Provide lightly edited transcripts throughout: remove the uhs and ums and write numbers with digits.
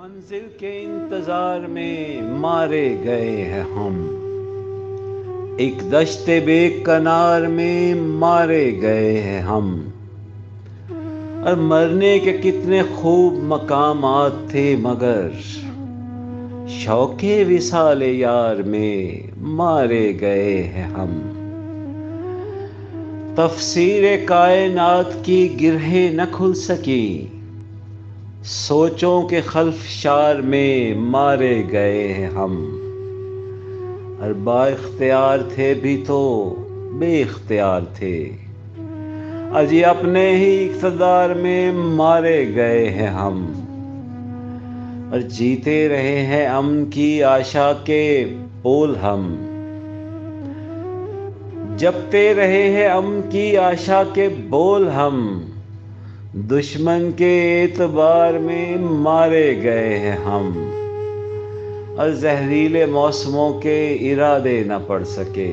منزل کے انتظار میں مارے گئے ہیں ہم، ایک دشت بے کنار میں مارے گئے ہیں ہم، اور مرنے کے کتنے خوب مقامات تھے مگر شوق وصال یار میں مارے گئے ہیں ہم۔ تفسیر کائنات کی گرہیں نہ کھل سکی، سوچوں کے خلفشار میں مارے گئے ہیں ہم، اور با اختیار تھے بھی تو بے اختیار تھے، اجی اپنے ہی اقتدار میں مارے گئے ہیں ہم، اور جیتے رہے ہیں امن کی آشا کے بول ہم، جپتے رہے ہیں امن کی آشا کے بول ہم، دشمن کے اعتبار میں مارے گئے ہیں ہم، اور زہریلے موسموں کے ارادے نہ پڑ سکے،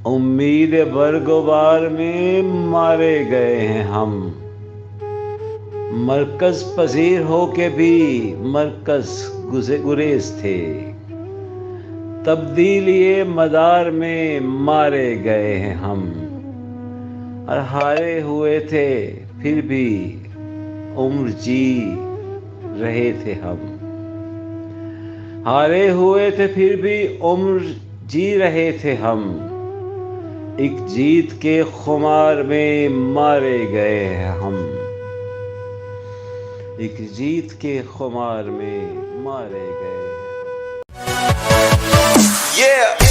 امید برگ و بار میں مارے گئے ہیں ہم، مرکز پذیر ہو کے بھی مرکز گریز تھے، تبدیلی مدار میں مارے گئے ہیں ہم، اور ہارے ہوئے تھے پھر بھی عمر جی رہے تھے ہم، ہارے ہوئے تھے پھر بھی عمر جی رہے تھے ہم، ایک جیت کے خمار میں مارے گئے ہیں ہم، ایک جیت کے خمار میں مارے گئے ہیں ہم۔